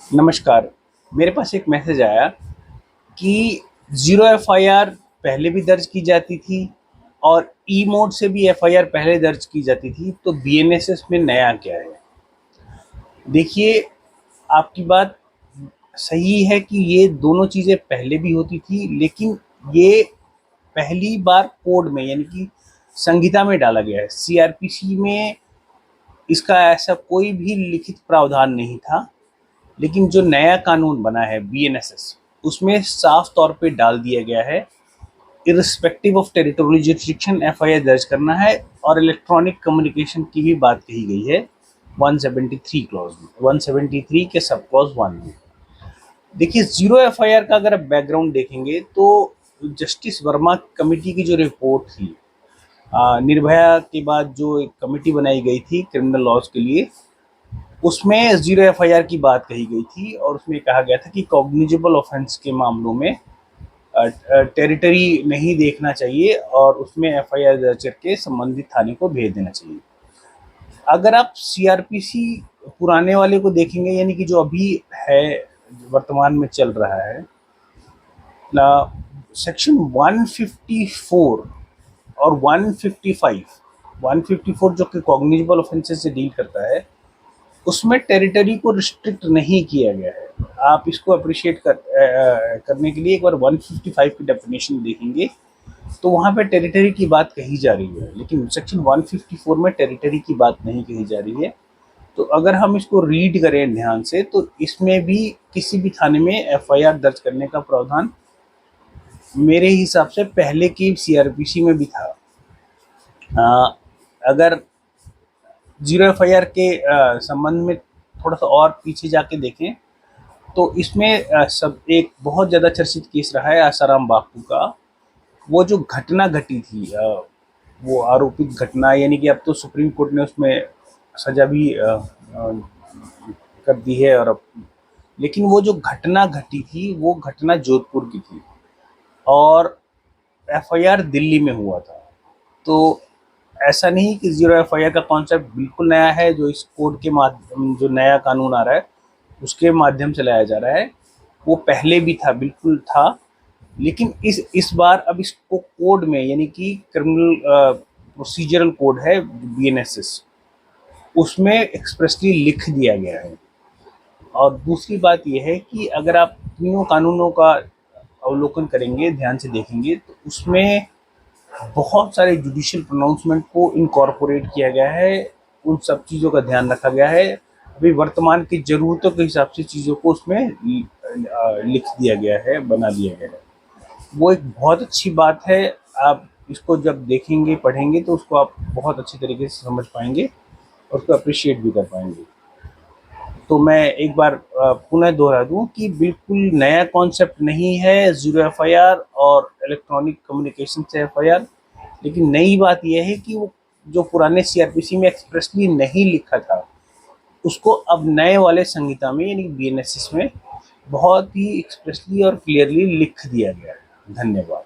नमस्कार। मेरे पास एक मैसेज आया कि ज़ीरो एफआईआर पहले भी दर्ज की जाती थी और ई मोड से भी एफआईआर पहले दर्ज की जाती थी, तो बीएनएसएस में नया क्या है? देखिए, आपकी बात सही है कि ये दोनों चीज़ें पहले भी होती थी, लेकिन ये पहली बार कोड में यानी कि संहिता में डाला गया है। सीआरपीसी में इसका ऐसा कोई भी लिखित प्रावधान नहीं था, लेकिन जो नया कानून बना है बीएनएसएस, उसमें साफ तौर पे डाल दिया गया है irrespective of territorial jurisdiction FIR दर्ज करना है। और इलेक्ट्रॉनिक कम्युनिकेशन की भी बात कही गई है 173 क्लॉज में, 173 के सब क्लॉज 1 में। देखिए, जीरो एफआईआर का अगर आप बैकग्राउंड देखेंगे तो जस्टिस वर्मा कमेटी की जो रिपोर्ट थी, निर्भया के बाद जो एक कमेटी बनाई गई थी क्रिमिनल लॉज के लिए, उसमें जीरो एफआईआर की बात कही गई थी और उसमें कहा गया था कि कॉग्निजेबल ऑफेंस के मामलों में टेरिटरी नहीं देखना चाहिए और उसमें एफआईआर दर्ज करके संबंधित थाने को भेज देना चाहिए। अगर आप सीआरपीसी पुराने वाले को देखेंगे, यानी कि जो अभी है, वर्तमान में चल रहा है, सेक्शन 154 और 154 जो कि कॉग्निजेबल ऑफेंसेस से डील करता है, उसमें टेरिटरी को रिस्ट्रिक्ट नहीं किया गया है। आप इसको अप्रिशिएट करने के लिए एक बार 155 की डेफिनेशन देखेंगे तो वहाँ पे टेरिटरी की बात कही जा रही है, लेकिन सेक्शन 154 में टेरिटरी की बात नहीं कही जा रही है। तो अगर हम इसको रीड करें ध्यान से तो इसमें भी किसी भी थाने में एफआईआर दर्ज करने का प्रावधान मेरे हिसाब से पहले की सीआरपीसी में भी था। अगर जीरो एफआईआर के संबंध में थोड़ा सा और पीछे जाके देखें तो इसमें सब एक बहुत ज़्यादा चर्चित केस रहा है आसाराम बापू का। वो जो घटना घटी थी, वो आरोपित घटना, यानी कि अब तो सुप्रीम कोर्ट ने उसमें सजा भी कर दी है, और अब लेकिन वो जो घटना घटी थी वो घटना जोधपुर की थी और एफआईआर दिल्ली में हुआ था। तो ऐसा नहीं कि जीरो एफआईआर का कॉन्सेप्ट बिल्कुल नया है, जो इस कोड के माध्यम, जो नया कानून आ रहा है उसके माध्यम से लाया जा रहा है, वो पहले भी था, बिल्कुल था। लेकिन इस बार अब इसको कोड में, यानी कि क्रिमिनल प्रोसीजरल कोड है बीएनएसएस, उसमें एक्सप्रेसली लिख दिया गया है। और दूसरी बात यह है कि अगर आप तीनों कानूनों का अवलोकन करेंगे, ध्यान से देखेंगे, तो उसमें बहुत सारे जुडिशियल प्रोनाउंसमेंट को इनकॉर्पोरेट किया गया है, उन सब चीज़ों का ध्यान रखा गया है। अभी वर्तमान की ज़रूरतों के हिसाब से चीज़ों को उसमें लिख दिया गया है, बना दिया गया है। वो एक बहुत अच्छी बात है। आप इसको जब देखेंगे, पढ़ेंगे, तो उसको आप बहुत अच्छी तरीके से समझ पाएंगे और उसको अप्रिशिएट भी कर पाएंगे। तो मैं एक बार पुनः दोहरा दूं कि बिल्कुल नया कॉन्सेप्ट नहीं है जीरो एफआईआर और इलेक्ट्रॉनिक कम्युनिकेशन से एफआईआर, लेकिन नई बात यह है कि वो जो पुराने सीआरपीसी में एक्सप्रेसली नहीं लिखा था, उसको अब नए वाले संहिता में यानी बीएनएसएस में बहुत ही एक्सप्रेसली और क्लियरली लिख दिया गया है। धन्यवाद।